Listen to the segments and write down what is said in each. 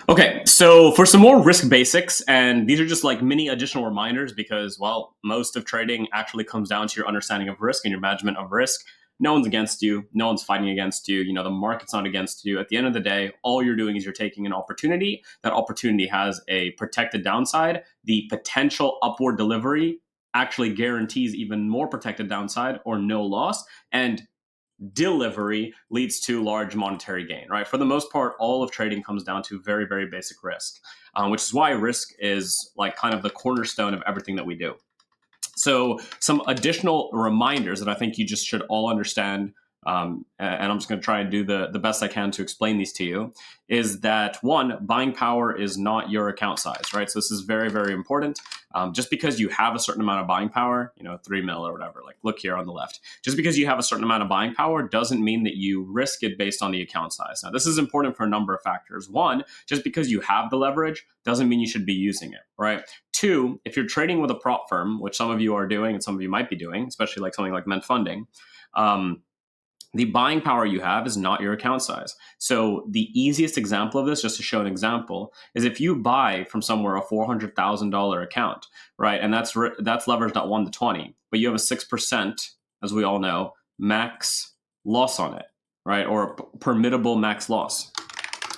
Okay, so for some more risk basics, and these are just like mini additional reminders because, well, most of trading actually comes down to your understanding of risk and your management of risk. No one's against you. No one's fighting against you. You know, the market's not against you. At the end of the day, all you're doing is you're taking an opportunity. That opportunity has a protected downside. The potential upward delivery actually guarantees even more protected downside or no loss. And delivery leads to large monetary gain, right? For the most part, all of trading comes down to very, very basic risk, which is why risk is like kind of the cornerstone of everything that we do. So, some additional reminders that I think you just should all understand, and I'm just going to try and do the best I can to explain these to you, is that one, buying power is not your account size, right? So, this is very, very important. Just because you have a certain amount of buying power, 3 mil or whatever, like look here on the left, just because you have a certain amount of buying power doesn't mean that you risk it based on the account size. Now, this is important for a number of factors. One, just because you have the leverage doesn't mean you should be using it, right? Two, if you're trading with a prop firm, which some of you are doing and some of you might be doing, especially like something like Ment Funding, the buying power you have is not your account size. So the easiest example of this, just to show an example, is if you buy from somewhere a $400,000 account, right, and that's leveraged at 1 to 20, but you have a 6%, as we all know, max loss on it, right, or a permittable max loss.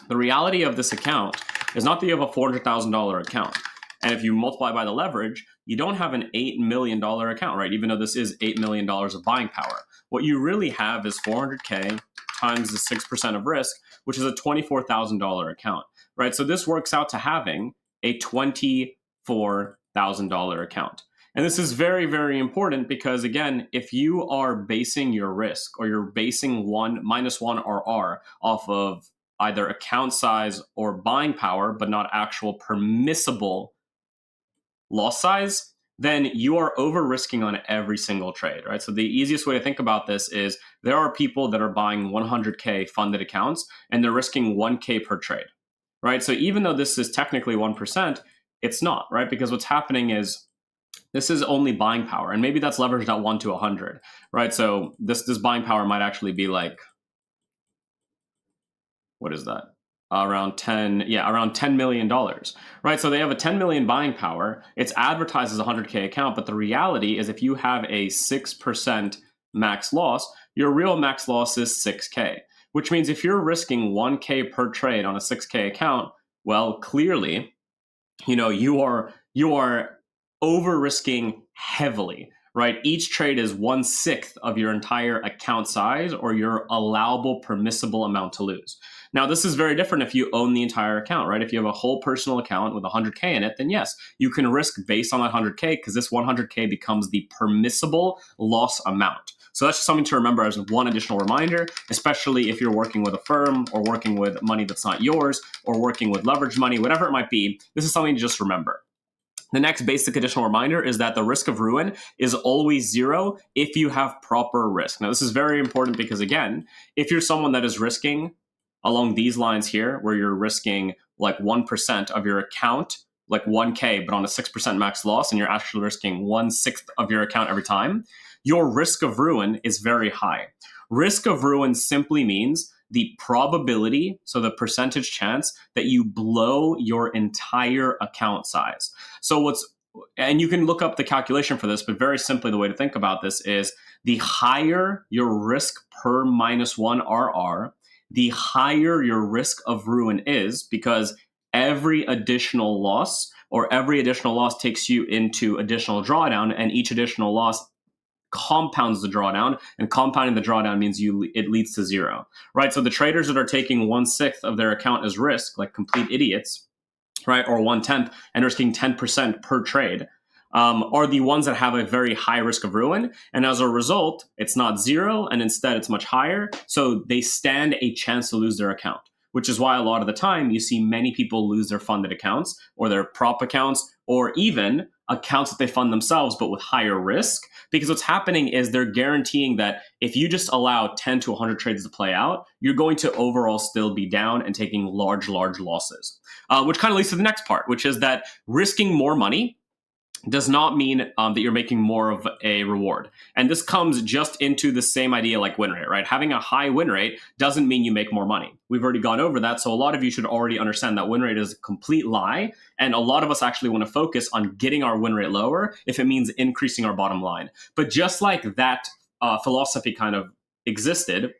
The reality of this account is not that you have a $400,000 account. And if you multiply by the leverage, you don't have an $8 million account, right? Even though this is $8 million of buying power. What you really have is 400K times the 6% of risk, which is a $24,000 account, right? So this works out to having a $24,000 account. And this is very, very important because, again, if you are basing your risk or you're basing -1 RR off of either account size or buying power, but not actual permissible loss size, then you are over risking on every single trade, right? So the easiest way to think about this is there are people that are buying 100K funded accounts and they're risking 1K per trade, right? So even though this is technically 1%, it's not, right? Because what's happening is this is only buying power, and maybe that's leveraged at 1 to 100, right? So this buying power might actually be like, what is that? Around $10 million, right? So they have a 10 million buying power. It's advertised as a 100K account, but the reality is if you have a 6% max loss, your real max loss is 6K, which means if you're risking 1K per trade on a 6K account, well, clearly, you are over risking heavily, right? Each trade is 1/6 of your entire account size or your allowable permissible amount to lose. Now, this is very different if you own the entire account, right? If you have a whole personal account with 100K in it, then yes, you can risk based on that 100K because this 100K becomes the permissible loss amount. So that's just something to remember as one additional reminder, especially if you're working with a firm or working with money that's not yours or working with leverage money, whatever it might be. This is something to just remember. The next basic additional reminder is that the risk of ruin is always zero if you have proper risk. Now, this is very important because, again, if you're someone that is risking along these lines here, where you're risking like 1% of your account, like 1K, but on a 6% max loss, and you're actually risking 1/6 of your account every time, your risk of ruin is very high. Risk of ruin simply means the probability, so the percentage chance that you blow your entire account size. And you can look up the calculation for this, but very simply, the way to think about this is the higher your risk per -1 RR, the higher your risk of ruin is because every additional loss takes you into additional drawdown, and each additional loss compounds the drawdown, and compounding the drawdown means it leads to zero, right? So the traders that are taking 1/6 of their account as risk, like complete idiots, right, or 1/10, and risking 10% per trade, are the ones that have a very high risk of ruin. And as a result, it's not zero, and instead it's much higher. So they stand a chance to lose their account, which is why a lot of the time you see many people lose their funded accounts or their prop accounts or even accounts that they fund themselves, but with higher risk. Because what's happening is they're guaranteeing that if you just allow 10 to 100 trades to play out, you're going to overall still be down and taking large, large losses. Which kind of leads to the next part, which is that risking more money does not mean that you're making more of a reward. And this comes just into the same idea like win rate, right? Having a high win rate doesn't mean you make more money. We've already gone over that. So a lot of you should already understand that win rate is a complete lie. And a lot of us actually want to focus on getting our win rate lower if it means increasing our bottom line. But just like that philosophy kind of existed,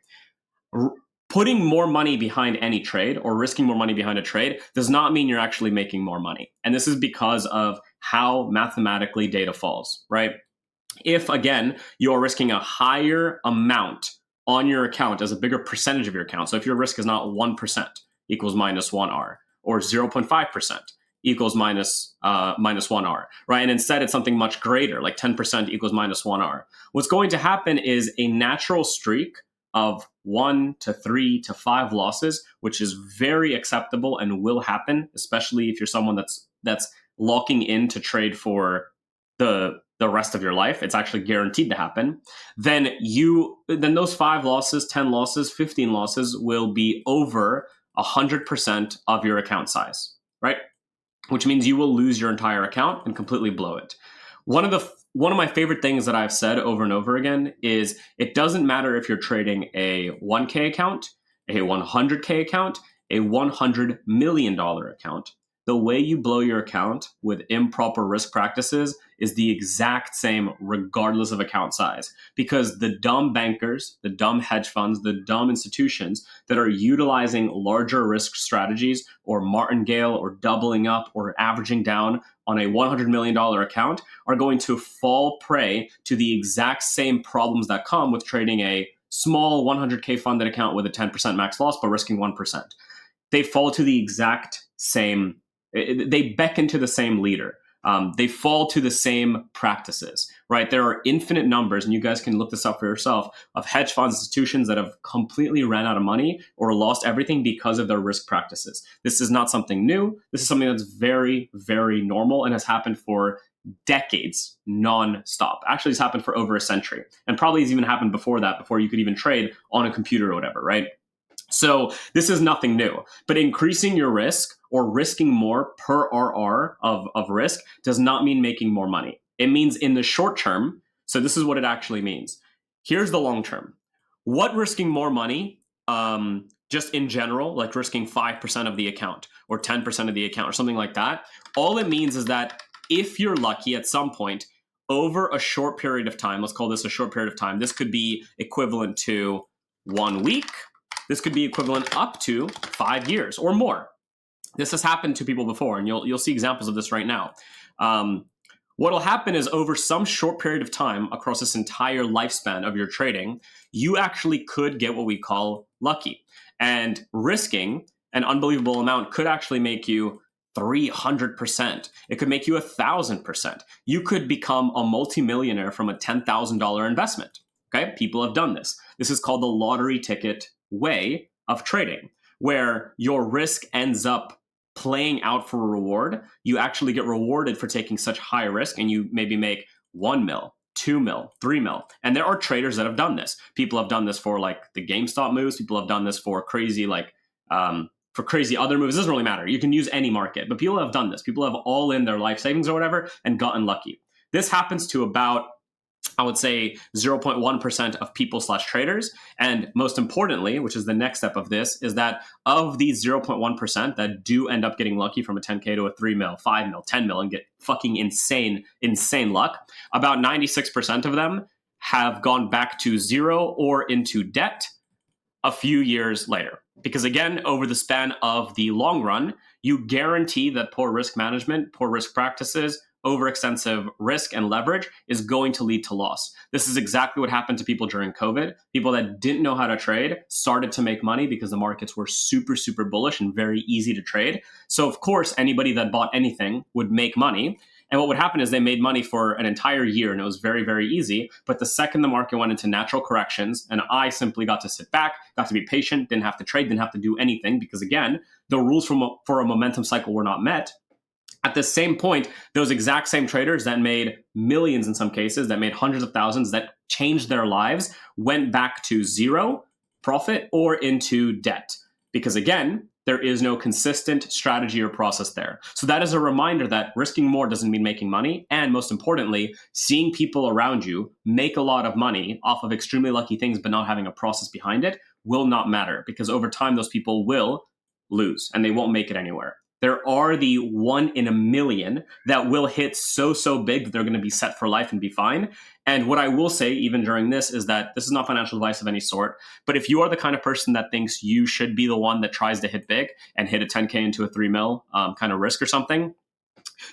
putting more money behind any trade or risking more money behind a trade does not mean you're actually making more money. And this is because of how mathematically data falls, right? If, again, you're risking a higher amount on your account as a bigger percentage of your account. So if your risk is not 1% equals minus 1R, or 0.5% equals minus 1R, right? And instead it's something much greater, like 10% equals minus 1R. What's going to happen is a natural streak of 1 to 3 to 5 losses, which is very acceptable and will happen, especially if you're someone that's locking in to trade for the rest of your life. It's actually guaranteed to happen. Then those 5 losses, 10 losses, 15 losses will be over 100% of your account size, right? Which means you will lose your entire account and completely blow it. One of my favorite things that I've said over and over again is it doesn't matter if you're trading a 1K account, a 100K account, a $100 million account. The way you blow your account with improper risk practices is the exact same regardless of account size. Because the dumb bankers, the dumb hedge funds, the dumb institutions that are utilizing larger risk strategies or martingale or doubling up or averaging down on a $100 million account are going to fall prey to the exact same problems that come with trading a small 100K funded account with a 10% max loss but risking 1%. They fall to the exact same, they beckon to the same leader. They fall to the same practices, right? There are infinite numbers, and you guys can look this up for yourself, of hedge fund institutions that have completely ran out of money or lost everything because of their risk practices. This is not something new. This is something that's very, very normal and has happened for decades non-stop. Actually, it's happened for over a century, and probably has even happened before that, before you could even trade on a computer or whatever, right? So this is nothing new, but increasing your risk or risking more per RR of risk does not mean making more money. It means in the short term. So this is what it actually means. Here's the long term. What risking more money, just in general, like risking 5% of the account or 10% of the account or something like that, all it means is that if you're lucky at some point over a short period of time, let's call this a short period of time, this could be equivalent to 1 week. This could be equivalent up to 5 years or more. This has happened to people before, and you'll see examples of this right now. What will happen is over some short period of time across this entire lifespan of your trading, you actually could get what we call lucky. And risking an unbelievable amount could actually make you 300%. It could make you 1,000%. You could become a multimillionaire from a $10,000 investment. Okay, people have done this. This is called the lottery ticket way of trading, where your risk ends up playing out for a reward. You actually get rewarded for taking such high risk, and you maybe make 1 mil, 2 mil, 3 mil. And there are traders that have done this. People have done this for like the GameStop moves. People have done this for crazy for crazy other moves. It doesn't really matter. You can use any market, but people have done this. People have all in their life savings or whatever and gotten lucky. This happens to about, I would say, 0.1% of people / traders. And most importantly, which is the next step of this, is that of these 0.1% that do end up getting lucky from a 10K to a 3 mil, 5 mil, 10 mil, and get fucking insane luck, about 96% of them have gone back to zero or into debt a few years later. Because again, over the span of the long run, you guarantee that poor risk management, poor risk practices, overextensive risk and leverage is going to lead to loss. This is exactly what happened to people during COVID. People that didn't know how to trade started to make money because the markets were super, super bullish and very easy to trade. So of course, anybody that bought anything would make money. And what would happen is they made money for an entire year and it was very, very easy. But the second the market went into natural corrections and I simply got to sit back, got to be patient, didn't have to trade, didn't have to do anything because again, the rules for a momentum cycle were not met. At the same point, those exact same traders that made millions in some cases, that made hundreds of thousands, that changed their lives, went back to zero profit or into debt. Because again, there is no consistent strategy or process there. So that is a reminder that risking more doesn't mean making money. And most importantly, seeing people around you make a lot of money off of extremely lucky things, but not having a process behind it will not matter, because over time, those people will lose and they won't make it anywhere. There are the 1 in a million that will hit so big that they're going to be set for life and be fine. And what I will say, even during this, is that this is not financial advice of any sort. But if you are the kind of person that thinks you should be the one that tries to hit big and hit a 10K into a 3 mil kind of risk or something,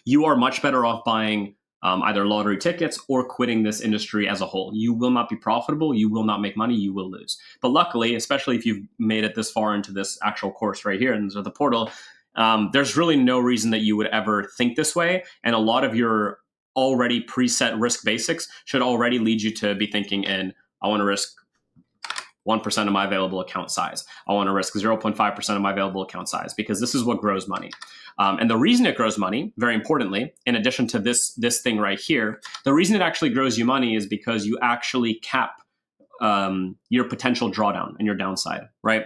you are much better off buying either lottery tickets or quitting this industry as a whole. You will not be profitable. You will not make money. You will lose. But luckily, especially if you've made it this far into this actual course right here and the portal, there's really no reason that you would ever think this way. And a lot of your already preset risk basics should already lead you to be thinking in, I want to risk 1% of my available account size. I want to risk 0.5% of my available account size, because this is what grows money. And the reason it grows money, very importantly, in addition to this thing right here, the reason it actually grows you money is because you actually cap your potential drawdown and your downside, right?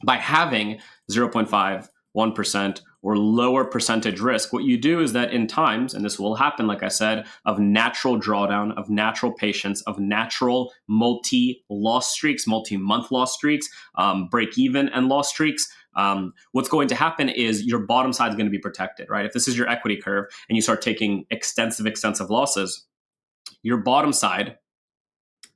By having 0.5, 1%, or lower percentage risk, what you do is that in times, and this will happen, like I said, of natural drawdown, of natural patience, of natural multi-loss streaks, multi-month loss streaks, break-even and loss streaks, what's going to happen is your bottom side is going to be protected, right? If this is your equity curve and you start taking extensive losses, your bottom side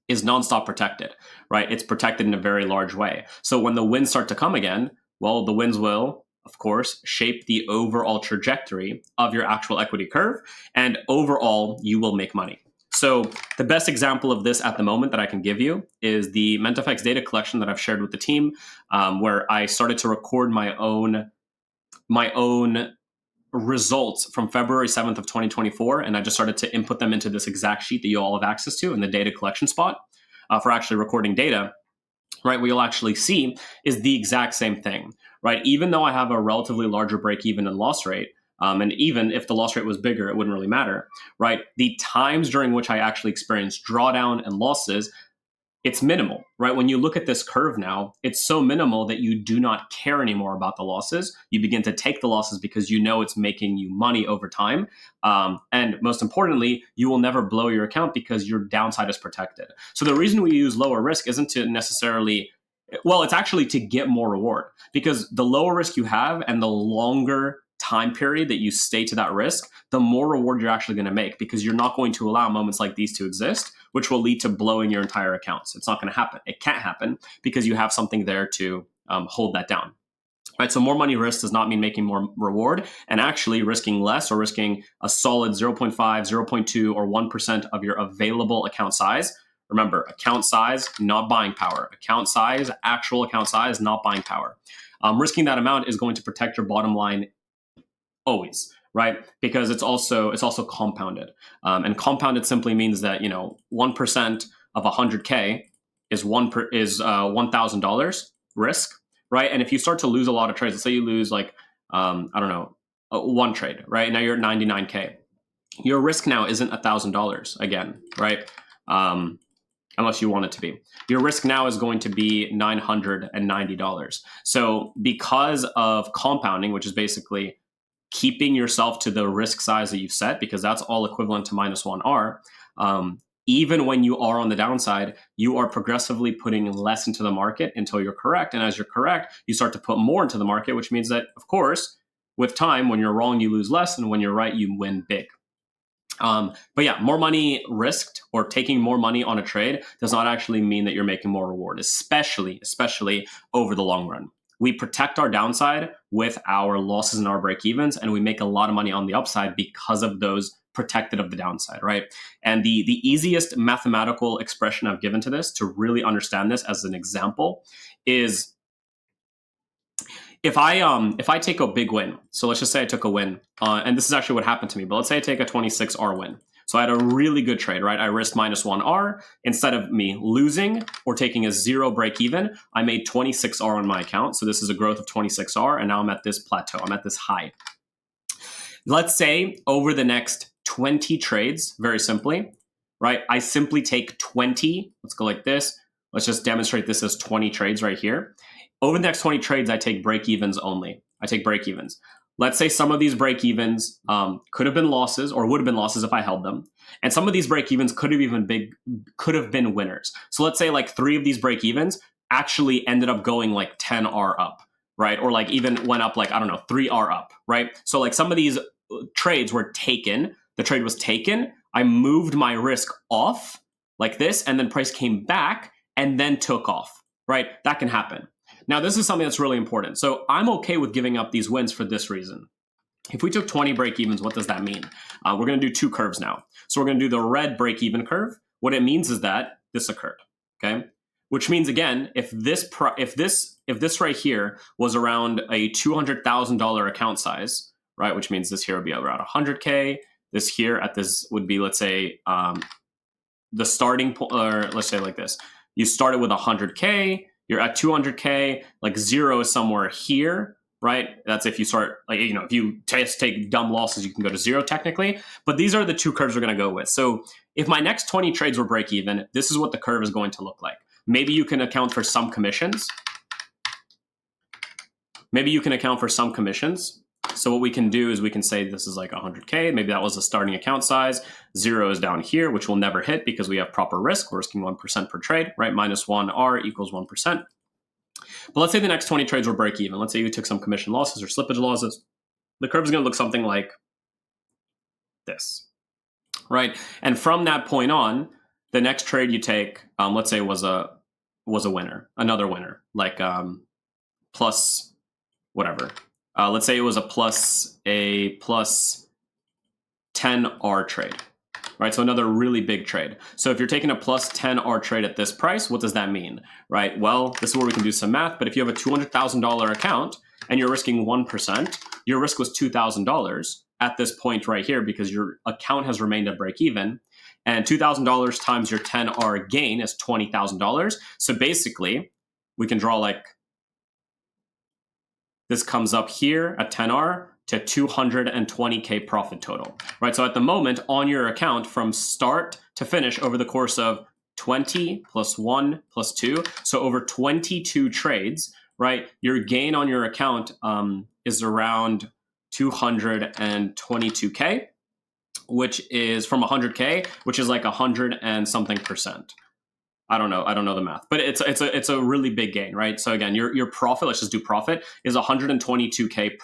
is nonstop protected, right? It's protected in a very large way. So when the winds start to come again, well, the winds will, of course, shape the overall trajectory of your actual equity curve, and overall, you will make money. So the best example of this at the moment that I can give you is the MENTFX data collection that I've shared with the team, where I started to record my own results from February 7th of 2024, and I just started to input them into this exact sheet that you all have access to in the data collection spot for actually recording data. Right, what you'll actually see is the exact same thing, right? Even though I have a relatively larger break-even and loss rate, and even if the loss rate was bigger, it wouldn't really matter, right? The times during which I actually experienced drawdown and losses, it's minimal, right? When you look at this curve now, it's so minimal that you do not care anymore about the losses. You begin to take the losses because you know it's making you money over time. And most importantly, you will never blow your account because your downside is protected. So the reason we use lower risk isn't to necessarily, well, it's actually to get more reward, because the lower risk you have and the longer time period that you stay to that risk, the more reward you're actually going to make, because you're not going to allow moments like these to exist, which will lead to blowing your entire accounts. It's not going to happen. It can't happen because you have something there to hold that down. Right, so more money risk does not mean making more reward, and actually risking less or risking a solid 0.5, 0.2, or 1% of your available account size. Remember, account size, not buying power. Account size, actual account size, not buying power. Risking that amount is going to protect your bottom line always, right? Because it's also compounded, and compounded simply means that 1% of 100K is $1,000 risk, right? And if you start to lose a lot of trades, let's say you lose like I don't know, one trade, right? Now you're at 99K. Your risk now isn't $1,000 again, right? Unless you want it to be. Your risk now is going to be $990. So because of compounding, which is basically keeping yourself to the risk size that you've set, because that's all equivalent to -1R, even when you are on the downside, you are progressively putting less into the market until you're correct. And as you're correct, you start to put more into the market, which means that, of course, with time, when you're wrong, you lose less. And when you're right, you win big. But yeah, more money risked or taking more money on a trade does not actually mean that you're making more reward, especially over the long run. We protect our downside with our losses and our break evens, and we make a lot of money on the upside because of those protected of the downside, right? And the easiest mathematical expression I've given to this to really understand this as an example is if I take a big win, so let's just say I took a win, and this is actually what happened to me, but let's say I take a 26R win. So I had a really good trade, right? I risked -1R. Instead of me losing or taking a 0 break even, I made 26R on my account. So this is a growth of 26R, and now I'm at this plateau. I'm at this high. Let's say over the next 20 trades, very simply, right? I simply take 20. Let's go like this. Let's just demonstrate this as 20 trades right here. Over the next 20 trades, I take break evens only. I take break evens. Let's say some of these break evens could have been losses or would have been losses if I held them. And some of these break evens could have been winners. So let's say like 3 of these break evens actually ended up going like 10R up, right? Or like even went up like, I don't know, 3R up, right? So like some of these trades were taken. The trade was taken. I moved my risk off like this, and then price came back and then took off, right? That can happen. Now, this is something that's really important. So I'm okay with giving up these wins for this reason. If we took 20 break evens, what does that mean? We're going to do 2 curves now. So we're going to do the red break even curve. What it means is that this occurred, okay? Which means, again, if this right here was around a $200,000 account size, right? Which means this here would be around 100K. This here at this would be, let's say, the starting point, or let's say like this. You started with 100K. You're at 200K, like 0 is somewhere here, right? That's if you start, like, you know, if you just take dumb losses, you can go to 0 technically. But these are the 2 curves we're going to go with. So if my next 20 trades were break even, this is what the curve is going to look like. Maybe you can account for some commissions. So what we can do is we can say this is like 100K. Maybe that was a starting account size. 0 is down here, which we'll never hit because we have proper risk. We're risking 1% per trade, right? Minus 1R equals 1%. But let's say the next 20 trades were break even. Let's say you took some commission losses or slippage losses. The curve is going to look something like this, right? And from that point on, the next trade you take, let's say was a winner, another winner, like plus whatever. Let's say it was a plus 10R trade, right? So another really big trade. So if you're taking a plus 10R trade at this price, what does that mean, right? Well, this is where we can do some math, but if you have a $200,000 account and you're risking 1%, your risk was $2,000 at this point right here because your account has remained at break even, and $2,000 times your 10R gain is $20,000. So basically, we can draw like, this comes up here at 10R to 220K profit total, right? So at the moment on your account from start to finish over the course of 20 plus 1 plus 2, so over 22 trades, right? Your gain on your account is around 222K, which is from 100K, which is like 100 and something percent. I don't know the math, but it's a really big gain, right? So again, your profit, let's just do profit, is 122K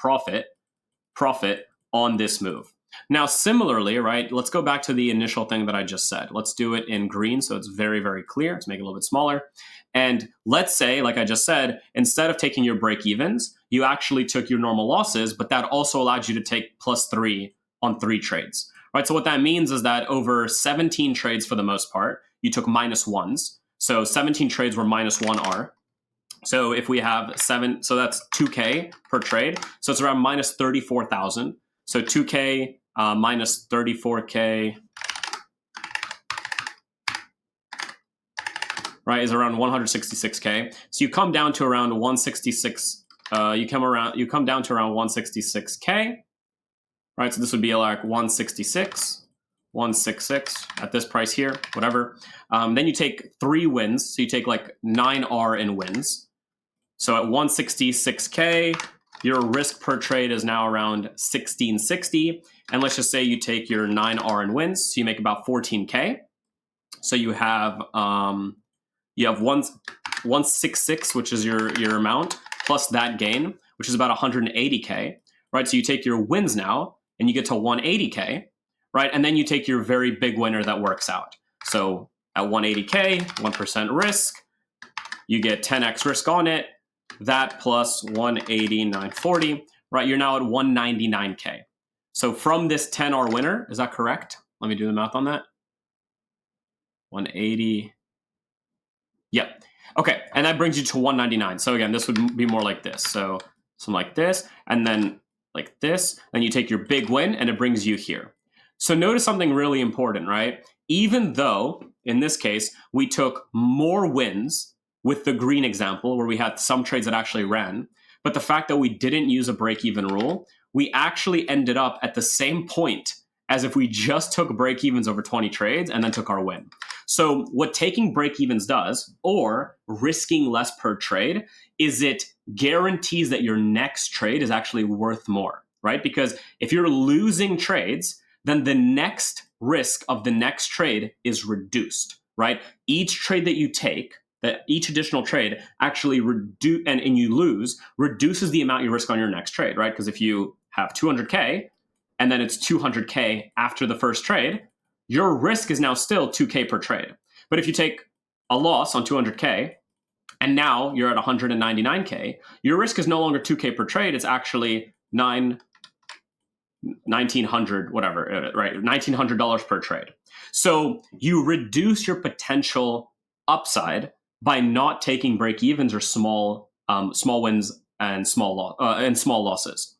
profit on this move. Now, similarly, right, let's go back to the initial thing that I just said. Let's do it in green so it's very, very clear. Let's make it a little bit smaller. And let's say, like I just said, instead of taking your break evens, you actually took your normal losses, but that also allowed you to take +3 on 3 trades, right? So what that means is that over 17 trades for the most part, you took -1s. So 17 trades were -1R. So if we have 7, so that's 2K per trade. So it's around -34,000. So 2K minus 34K, right, is around 166K. So you come down to around 166. You come down to around 166K, right? So this would be like 166 at this price here, whatever. Then you take 3 wins. So you take like 9R in wins. So at 166K, your risk per trade is now around 1660. And let's just say you take your 9R in wins. So you make about 14K. So you have 166, which is your amount, plus that gain, which is about 180K, right? So you take your wins now and you get to 180K, right? And then you take your very big winner that works out. So at 180K, 1% risk, you get 10x risk on it. That plus 180,940, right? You're now at 199K. So from this 10R winner, is that correct? Let me do the math on that. 180. Yep. Okay, and that brings you to 199. So again, this would be more like this. So something like this, and then like this. Then you take your big win, and it brings you here. So notice something really important, right? Even though, in this case, we took more wins with the green example, where we had some trades that actually ran, but the fact that we didn't use a break-even rule, we actually ended up at the same point as if we just took break-evens over 20 trades and then took our win. So what taking break evens does, or risking less per trade, is it guarantees that your next trade is actually worth more, right? Because if you're losing trades, then the next risk of the next trade is reduced, right? Each trade that you take, that each additional trade actually reduce and you lose, reduces the amount you risk on your next trade, right? Because if you have 200K and then it's 200K after the first trade, your risk is now still 2K per trade. But if you take a loss on 200K and now you're at 199K, your risk is no longer 2K per trade. It's actually 1900, whatever, right? $1,900 per trade. So you reduce your potential upside by not taking break evens or small wins and small losses.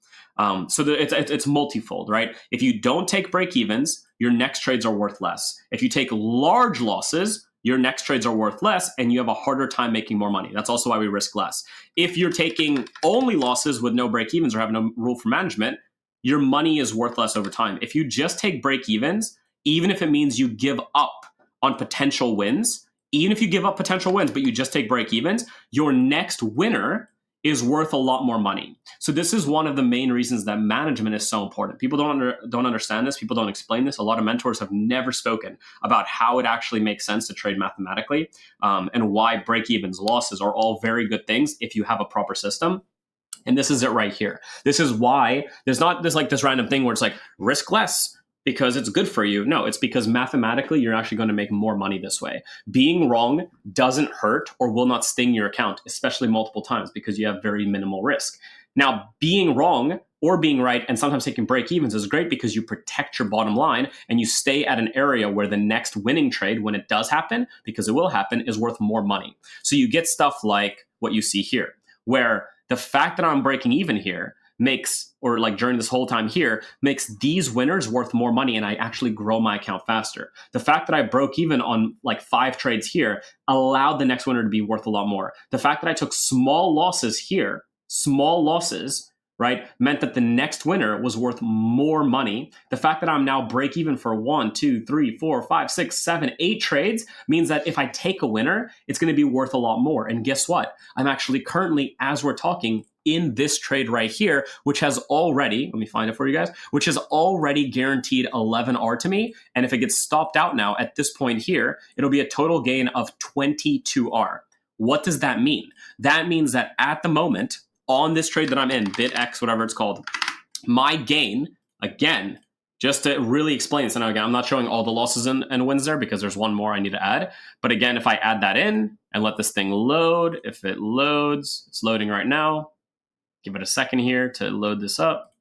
So it's multifold, right? If you don't take break evens, your next trades are worth less. If you take large losses, your next trades are worth less and you have a harder time making more money. That's also why we risk less. If you're taking only losses with no break evens or have no rule for management, your money is worth less over time. If you just take break evens, even if it means you give up on potential wins, even if you give up potential wins, but you just take break evens, your next winner is worth a lot more money. So this is one of the main reasons that management is so important. People don't understand this. People don't explain this. A lot of mentors have never spoken about how it actually makes sense to trade mathematically, and why break evens, losses are all very good things if you have a proper system. And this is it right here. This is why there's not this random thing where it's like risk less because it's good for you. No, it's because mathematically you're actually going to make more money this way. Being wrong doesn't hurt or will not sting your account, especially multiple times, because you have very minimal risk. Now, being wrong or being right and sometimes taking break evens is great because you protect your bottom line and you stay at an area where the next winning trade, when it does happen, because it will happen, is worth more money. So you get stuff like what you see here, where the fact that I'm breaking even here makes, or like during this whole time here, makes these winners worth more money and I actually grow my account faster. The fact that I broke even on like 5 trades here allowed the next winner to be worth a lot more. The fact that I took small losses here, right, meant that the next winner was worth more money. The fact that I'm now break even for 1, 2, 3, 4, 5, 6, 7, 8 trades means that if I take a winner, it's going to be worth a lot more. And guess what? I'm actually currently, as we're talking, in this trade right here, which has already, let me find it for you guys, which has already guaranteed 11R to me. And if it gets stopped out now at this point here, it'll be a total gain of 22R. What does that mean? That means that at the moment, on this trade that I'm in, BitX, whatever it's called, my gain, again, just to really explain this, and again, I'm not showing all the losses and wins there because there's one more I need to add. But again, if I add that in and let this thing load, if it loads, it's loading right now. Give it a second here to load this up.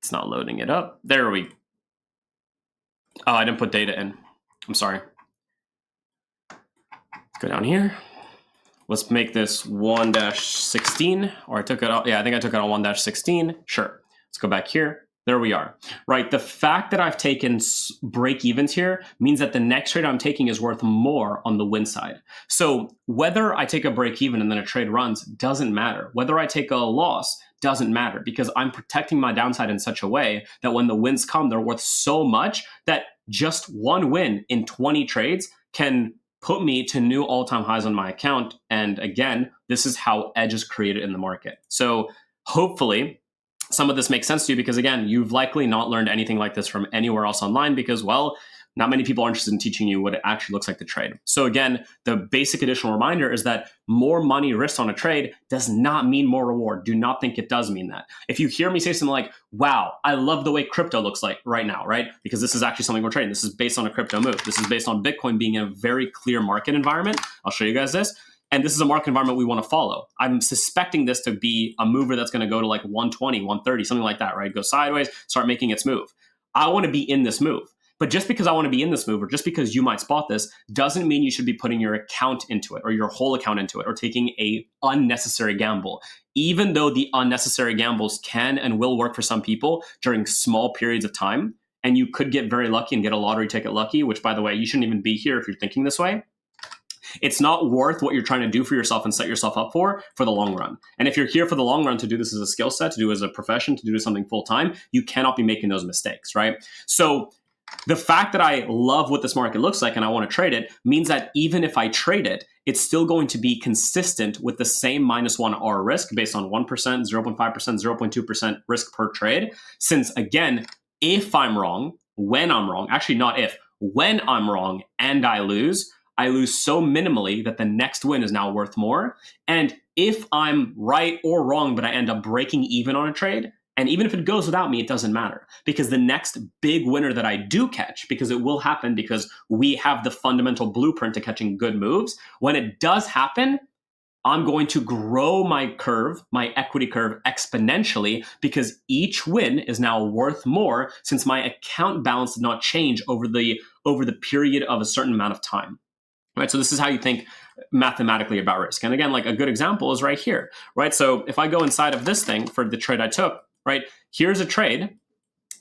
It's not loading it up. There we go. Oh, I didn't put data in. I'm sorry. Let's go down here. Let's make this 1-16, or I took it out. Yeah, I think I took it on 1-16. Sure. Let's go back here. There we are, right? The fact that I've taken break evens here means that the next trade I'm taking is worth more on the win side. So whether I take a break even and then a trade runs doesn't matter. Whether I take a loss doesn't matter because I'm protecting my downside in such a way that when the wins come, they're worth so much that just one win in 20 trades can put me to new all-time highs on my account. And again, this is how edge is created in the market. So hopefully some of this makes sense to you because again, you've likely not learned anything like this from anywhere else online because, well, not many people are interested in teaching you what it actually looks like to trade. So again, the basic additional reminder is that more money risked on a trade does not mean more reward. Do not think it does mean that. If you hear me say something like, wow, I love the way crypto looks like right now, right? Because this is actually something we're trading. This is based on a crypto move. This is based on Bitcoin being in a very clear market environment. I'll show you guys this. And this is a market environment we want to follow. I'm suspecting this to be a mover that's going to go to like 120, 130, something like that, right? Go sideways, start making its move. I want to be in this move. But just because I want to be in this move or just because you might spot this doesn't mean you should be putting your account into it or your whole account into it or taking a unnecessary gamble. Even though the unnecessary gambles can and will work for some people during small periods of time, and you could get very lucky and get a lottery ticket lucky, which by the way, you shouldn't even be here if you're thinking this way. It's not worth what you're trying to do for yourself and set yourself up for the long run. And if you're here for the long run to do this as a skill set, to do as a profession, to do something full time, you cannot be making those mistakes, right? So The fact that I love what this market looks like and I want to trade it means that even if I trade it, it's still going to be consistent with the same -1 R risk based on 1%, 0.5%, 0.2% risk per trade. Since again, if I'm wrong, when I'm wrong, actually not if, when I'm wrong and I lose so minimally that the next win is now worth more. And if I'm right or wrong, but I end up breaking even on a trade, and even if it goes without me, it doesn't matter, because the next big winner that I do catch, because it will happen because we have the fundamental blueprint to catching good moves, when it does happen, I'm going to grow my curve, my equity curve, exponentially, because each win is now worth more since my account balance did not change over the period of a certain amount of time. Right? So this is how you think mathematically about risk. And again, like a good example is right here, right? So if I go inside of this thing for the trade I took, right? Here's a trade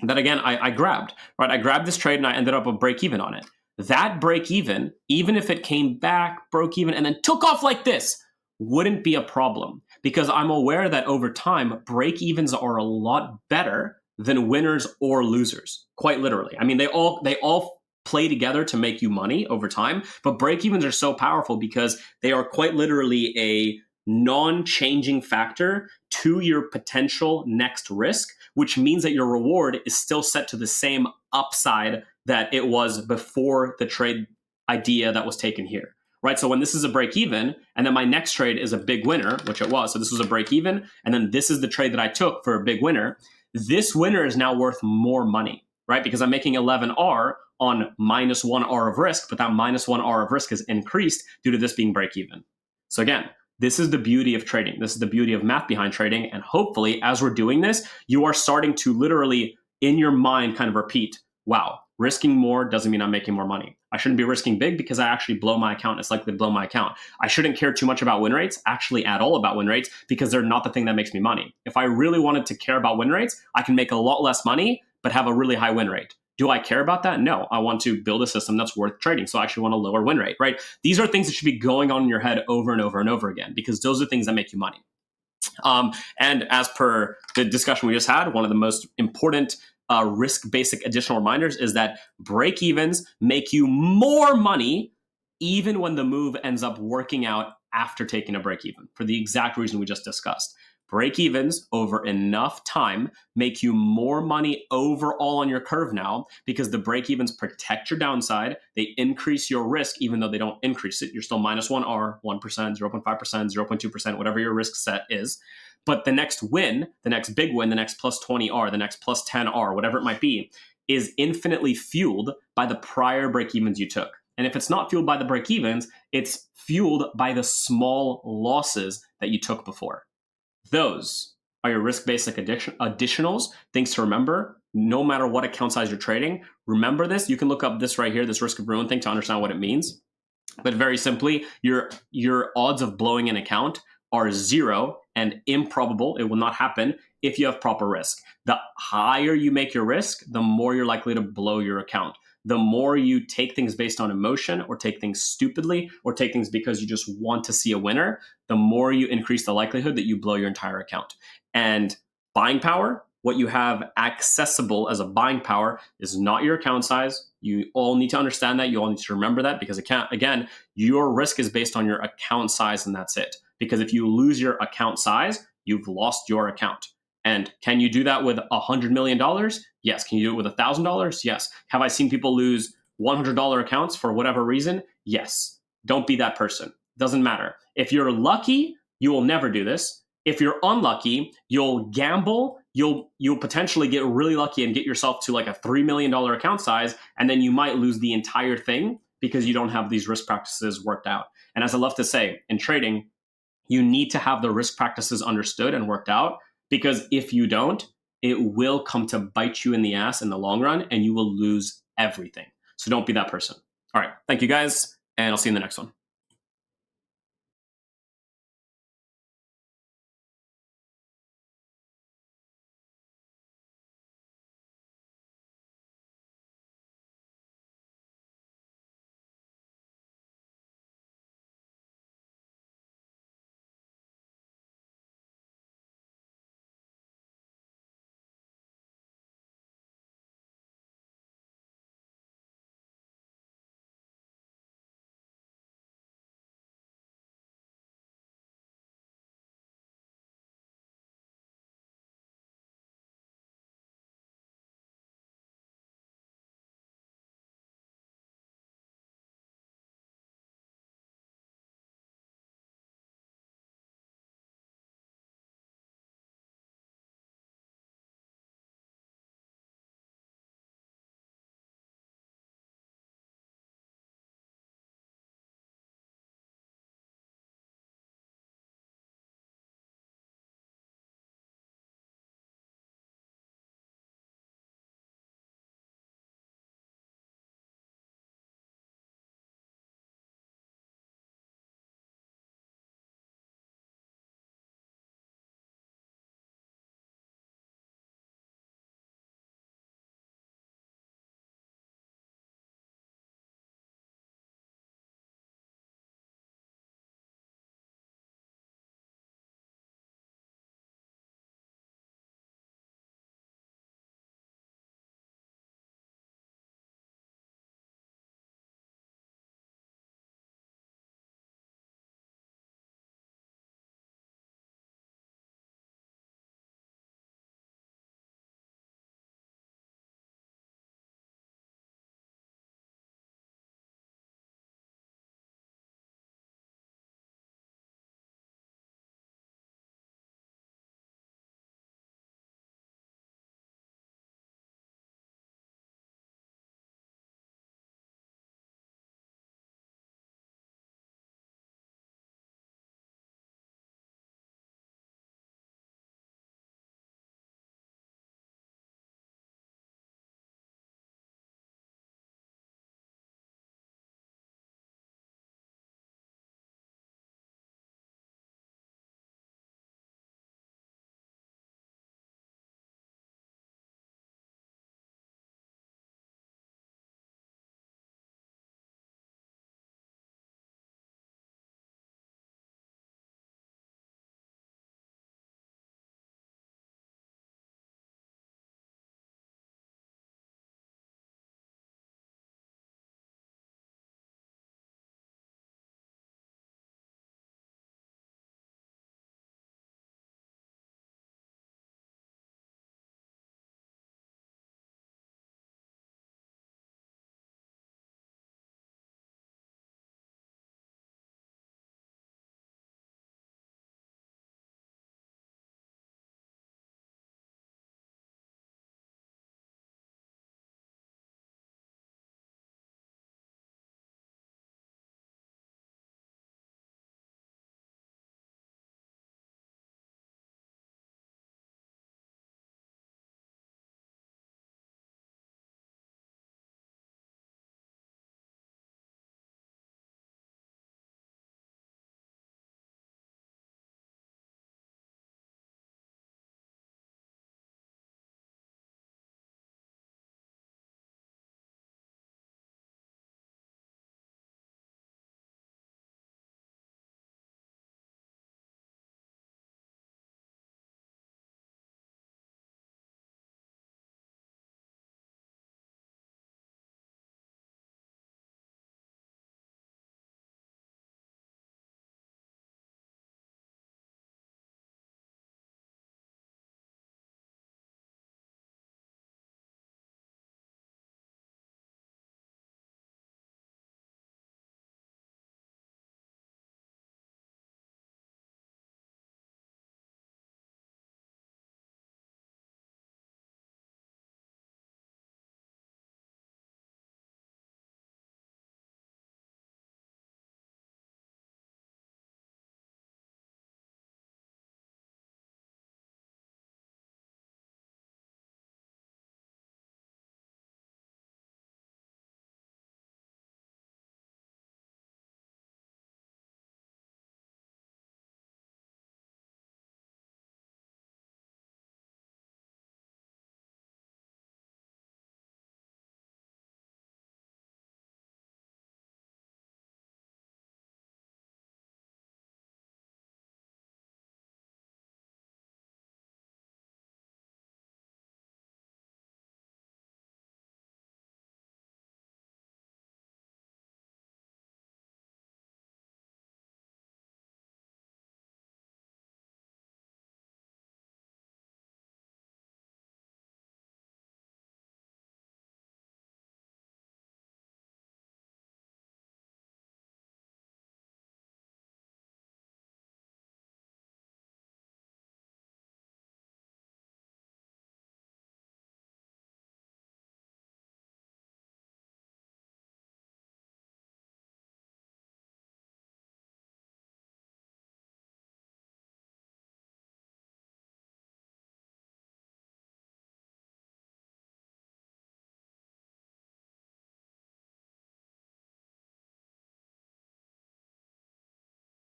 that again I grabbed, right? I grabbed this trade and I ended up a break even on it. That break even if it came back, broke even, and then took off like this, wouldn't be a problem, because I'm aware that over time, break evens are a lot better than winners or losers, quite literally. I mean, they all play together to make you money over time, but break evens are so powerful because they are quite literally a non-changing factor to your potential next risk, which means that your reward is still set to the same upside that it was before the trade idea that was taken here, right? So when this is a break even, and then my next trade is a big winner, which it was, so this was a break even, and then this is the trade that I took for a big winner, this winner is now worth more money, right? Because I'm making 11R on -1R of risk, but that -1R of risk is increased due to this being break even. So again, this is the beauty of trading. This is the beauty of math behind trading. And hopefully, as we're doing this, you are starting to literally, in your mind, kind of repeat, wow, risking more doesn't mean I'm making more money. I shouldn't be risking big because I actually blow my account. It's likely to blow my account. I shouldn't care too much about win rates, actually at all about win rates, because they're not the thing that makes me money. If I really wanted to care about win rates, I can make a lot less money, but have a really high win rate. Do I care about that? No. I want to build a system that's worth trading. So I actually want a lower win rate, right? These are things that should be going on in your head over and over and over again, because those are things that make you money. And as per the discussion we just had, one of the most important risk basic additional reminders is that break evens make you more money even when the move ends up working out after taking a break even, for the exact reason we just discussed. Break evens over enough time make you more money overall on your curve now, because the break evens protect your downside. They increase your risk, even though they don't increase it. You're still -1R, 1%, 0.5%, 0.2%, whatever your risk set is. But the next win, the next big win, the next +20R, the next +10R, whatever it might be, is infinitely fueled by the prior break evens you took. And if it's not fueled by the break evens, it's fueled by the small losses that you took before. Those are your risk basic additionals, things to remember, no matter what account size you're trading. Remember this. You can look up this right here, this risk of ruin thing, to understand what it means. But very simply, your odds of blowing an account are 0 and improbable. It will not happen if you have proper risk. The higher you make your risk, the more you're likely to blow your account. The more you take things based on emotion, or take things stupidly, or take things because you just want to see a winner, the more you increase the likelihood that you blow your entire account. And buying power, what you have accessible as a buying power, is not your account size. You all need to understand that. You all need to remember that, because again, your risk is based on your account size, and that's it. Because if you lose your account size, you've lost your account. And can you do that with $100 million? Yes. Can you do it with $1,000? Yes. Have I seen people lose $100 accounts for whatever reason? Yes. Don't be that person. Doesn't matter. If you're lucky, you will never do this. If you're unlucky, you'll gamble. You'll potentially get really lucky and get yourself to like a $3 million account size, and then you might lose the entire thing because you don't have these risk practices worked out. And as I love to say, in trading, you need to have the risk practices understood and worked out, because if you don't, it will come to bite you in the ass in the long run, and you will lose everything. So don't be that person. All right. Thank you guys, and I'll see you in the next one.